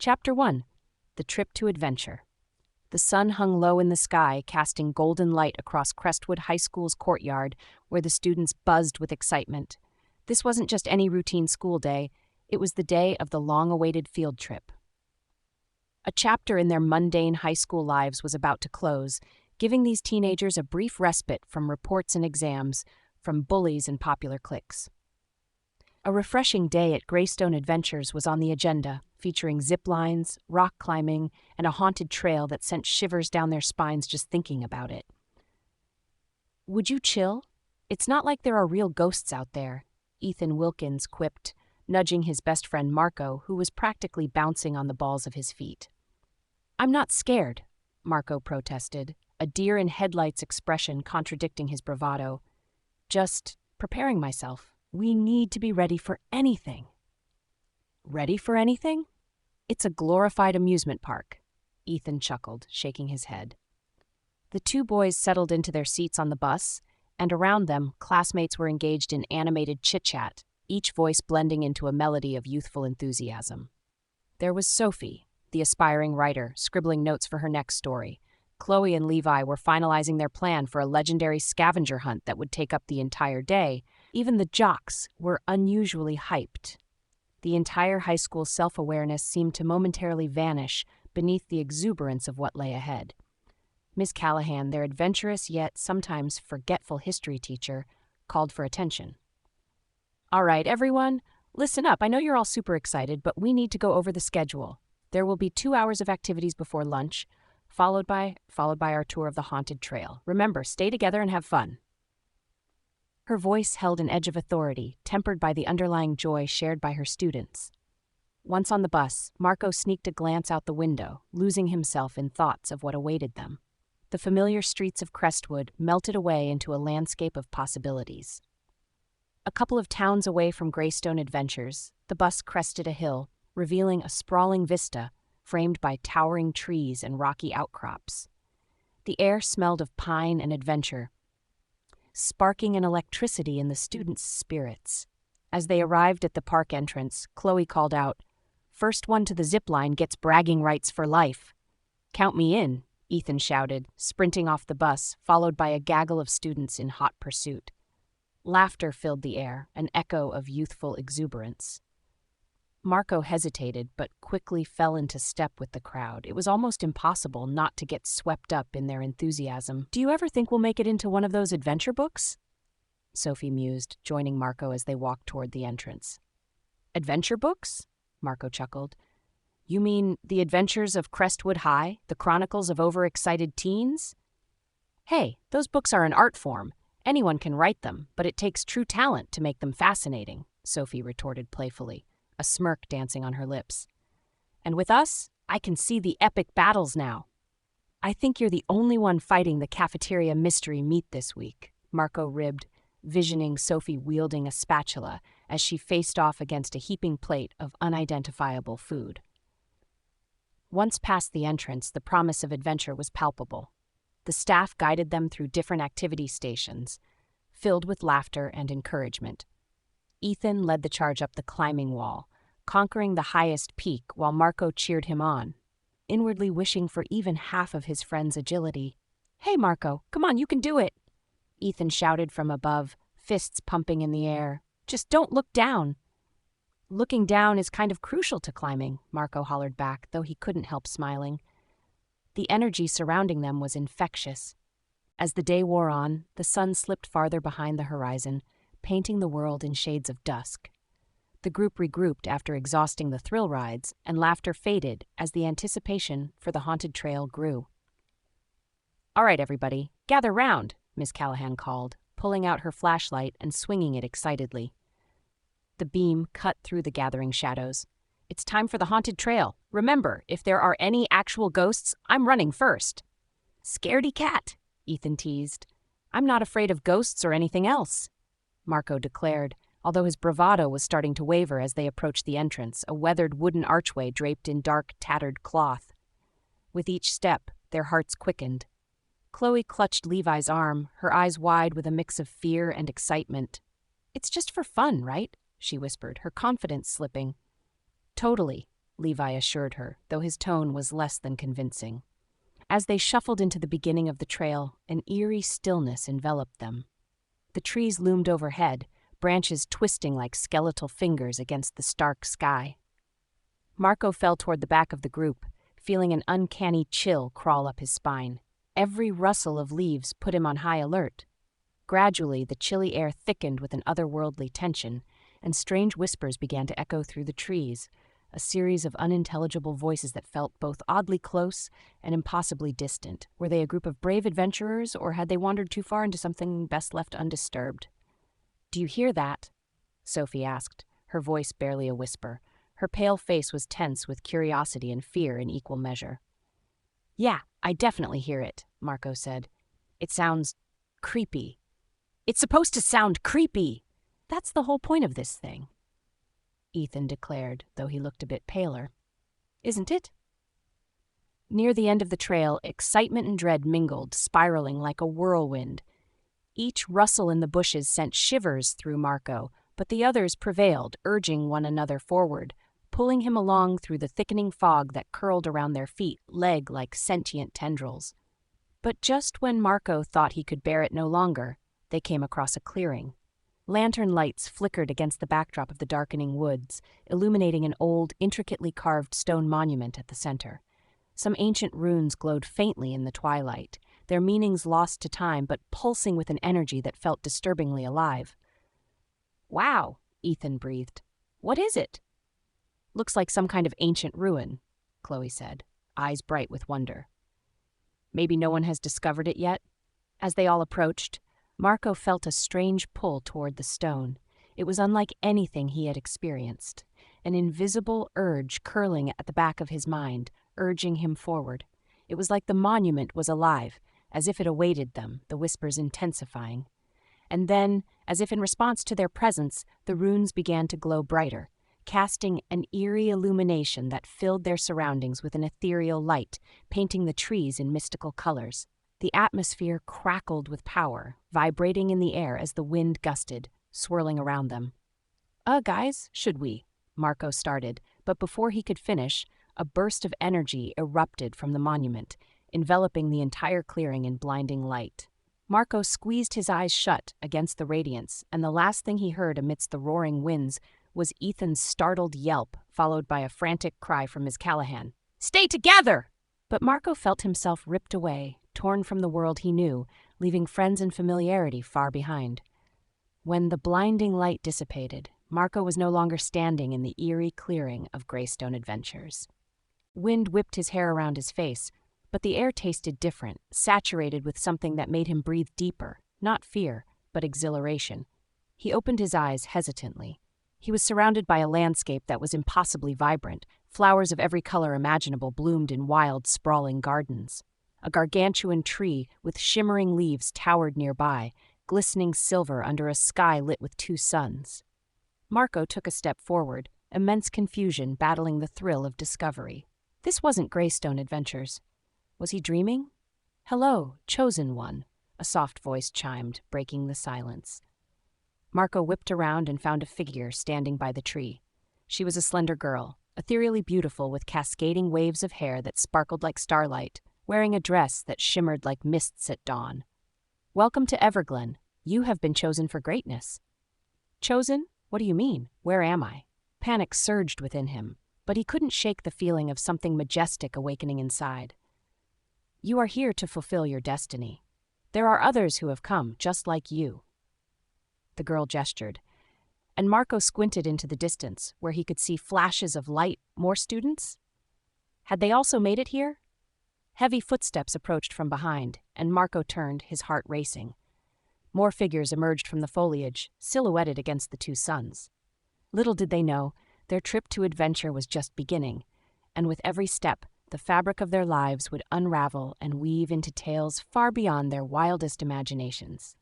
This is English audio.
Chapter 1. The Trip to Adventure. The sun hung low in the sky, casting golden light across Crestwood High School's courtyard, where the students buzzed with excitement. This wasn't just any routine school day, it was the day of the long-awaited field trip. A chapter in their mundane high school lives was about to close, giving these teenagers a brief respite from reports and exams, from bullies and popular cliques. A refreshing day at Greystone Adventures was on the agenda, featuring zip lines, rock climbing, and a haunted trail that sent shivers down their spines just thinking about it. "Would you chill? It's not like there are real ghosts out there," Ethan Wilkins quipped, nudging his best friend Marco, who was practically bouncing on the balls of his feet. "I'm not scared," Marco protested, a deer-in-headlights expression contradicting his bravado. "Just preparing myself. We need to be ready for anything." "Ready for anything? It's a glorified amusement park," Ethan chuckled, shaking his head. The two boys settled into their seats on the bus, and around them, classmates were engaged in animated chit-chat, each voice blending into a melody of youthful enthusiasm. There was Sophie, the aspiring writer, scribbling notes for her next story. Chloe and Levi were finalizing their plan for a legendary scavenger hunt that would take up the entire day. Even the jocks were unusually hyped. The entire high school's self-awareness seemed to momentarily vanish beneath the exuberance of what lay ahead. Miss Callahan, their adventurous yet sometimes forgetful history teacher, called for attention. "All right, everyone, listen up. I know you're all super excited, but we need to go over the schedule. There will be 2 hours of activities before lunch, followed by our tour of the haunted trail. Remember, stay together and have fun." Her voice held an edge of authority, tempered by the underlying joy shared by her students. Once on the bus, Marco sneaked a glance out the window, losing himself in thoughts of what awaited them. The familiar streets of Crestwood melted away into a landscape of possibilities. A couple of towns away from Greystone Adventures, the bus crested a hill, revealing a sprawling vista framed by towering trees and rocky outcrops. The air smelled of pine and adventure, sparking an electricity in the students' spirits. As they arrived at the park entrance, Chloe called out, "First one to the zip line gets bragging rights for life." "Count me in," Ethan shouted, sprinting off the bus, followed by a gaggle of students in hot pursuit. Laughter filled the air, an echo of youthful exuberance. Marco hesitated, but quickly fell into step with the crowd. It was almost impossible not to get swept up in their enthusiasm. "Do you ever think we'll make it into one of those adventure books?" Sophie mused, joining Marco as they walked toward the entrance. "Adventure books?" Marco chuckled. "You mean The Adventures of Crestwood High, The Chronicles of Overexcited Teens?" "Hey, those books are an art form. Anyone can write them, but it takes true talent to make them fascinating," Sophie retorted playfully, a smirk dancing on her lips. "And with us, I can see the epic battles now." "I think you're the only one fighting the cafeteria mystery meat this week," Marco ribbed, visioning Sophie wielding a spatula as she faced off against a heaping plate of unidentifiable food. Once past the entrance, the promise of adventure was palpable. The staff guided them through different activity stations, filled with laughter and encouragement. Ethan led the charge up the climbing wall, conquering the highest peak while Marco cheered him on, inwardly wishing for even half of his friend's agility. "Hey, Marco, come on, you can do it!" Ethan shouted from above, fists pumping in the air. "Just don't look down." "Looking down is kind of crucial to climbing," Marco hollered back, though he couldn't help smiling. The energy surrounding them was infectious. As the day wore on, the sun slipped farther behind the horizon, painting the world in shades of dusk. The group regrouped after exhausting the thrill rides, and laughter faded as the anticipation for the haunted trail grew. "All right, everybody, gather round," Miss Callahan called, pulling out her flashlight and swinging it excitedly. The beam cut through the gathering shadows. "It's time for the haunted trail. Remember, if there are any actual ghosts, I'm running first." "Scaredy cat," Ethan teased. "I'm not afraid of ghosts or anything else," Marco declared, although his bravado was starting to waver as they approached the entrance, a weathered wooden archway draped in dark, tattered cloth. With each step, their hearts quickened. Chloe clutched Levi's arm, her eyes wide with a mix of fear and excitement. "It's just for fun, right?" she whispered, her confidence slipping. "Totally," Levi assured her, though his tone was less than convincing. As they shuffled into the beginning of the trail, an eerie stillness enveloped them. The trees loomed overhead, branches twisting like skeletal fingers against the stark sky. Marco fell toward the back of the group, feeling an uncanny chill crawl up his spine. Every rustle of leaves put him on high alert. Gradually, the chilly air thickened with an otherworldly tension, and strange whispers began to echo through the trees, a series of unintelligible voices that felt both oddly close and impossibly distant. Were they a group of brave adventurers, or had they wandered too far into something best left undisturbed? "Do you hear that?" Sophie asked, her voice barely a whisper. Her pale face was tense with curiosity and fear in equal measure. "Yeah, I definitely hear it," Marco said. "It sounds creepy." "It's supposed to sound creepy! That's the whole point of this thing," Ethan declared, though he looked a bit paler. "Isn't it?" Near the end of the trail, excitement and dread mingled, spiraling like a whirlwind. Each rustle in the bushes sent shivers through Marco, but the others prevailed, urging one another forward, pulling him along through the thickening fog that curled around their feet, leg like sentient tendrils. But just when Marco thought he could bear it no longer, they came across a clearing. Lantern lights flickered against the backdrop of the darkening woods, illuminating an old, intricately carved stone monument at the center. Some ancient runes glowed faintly in the twilight, their meanings lost to time but pulsing with an energy that felt disturbingly alive. "Wow," Ethan breathed. "What is it?" "Looks like some kind of ancient ruin," Chloe said, eyes bright with wonder. "Maybe no one has discovered it yet?" As they all approached, Marco felt a strange pull toward the stone. It was unlike anything he had experienced, an invisible urge curling at the back of his mind, urging him forward. It was like the monument was alive, as if it awaited them, the whispers intensifying. And then, as if in response to their presence, the runes began to glow brighter, casting an eerie illumination that filled their surroundings with an ethereal light, painting the trees in mystical colors. The atmosphere crackled with power, vibrating in the air as the wind gusted, swirling around them. Guys, should we?" Marco started, but before he could finish, a burst of energy erupted from the monument, enveloping the entire clearing in blinding light. Marco squeezed his eyes shut against the radiance, and the last thing he heard amidst the roaring winds was Ethan's startled yelp, followed by a frantic cry from Miss Callahan. "Stay together!" But Marco felt himself ripped away, torn from the world he knew, leaving friends and familiarity far behind. When the blinding light dissipated, Marco was no longer standing in the eerie clearing of Greystone Adventures. Wind whipped his hair around his face, but the air tasted different, saturated with something that made him breathe deeper, not fear, but exhilaration. He opened his eyes hesitantly. He was surrounded by a landscape that was impossibly vibrant. Flowers of every color imaginable bloomed in wild, sprawling gardens. A gargantuan tree with shimmering leaves towered nearby, glistening silver under a sky lit with two suns. Marco took a step forward, immense confusion battling the thrill of discovery. This wasn't Greystone Adventures. Was he dreaming? "Hello, chosen one," a soft voice chimed, breaking the silence. Marco whipped around and found a figure standing by the tree. She was a slender girl, ethereally beautiful with cascading waves of hair that sparkled like starlight, wearing a dress that shimmered like mists at dawn. "Welcome to Everglen. You have been chosen for greatness." "Chosen? What do you mean? Where am I?" Panic surged within him, but he couldn't shake the feeling of something majestic awakening inside. "You are here to fulfill your destiny. There are others who have come, just like you." The girl gestured, and Marco squinted into the distance, where he could see flashes of light. More students? Had they also made it here? Heavy footsteps approached from behind, and Marco turned, his heart racing. More figures emerged from the foliage, silhouetted against the two suns. Little did they know, their trip to adventure was just beginning, and with every step, the fabric of their lives would unravel and weave into tales far beyond their wildest imaginations.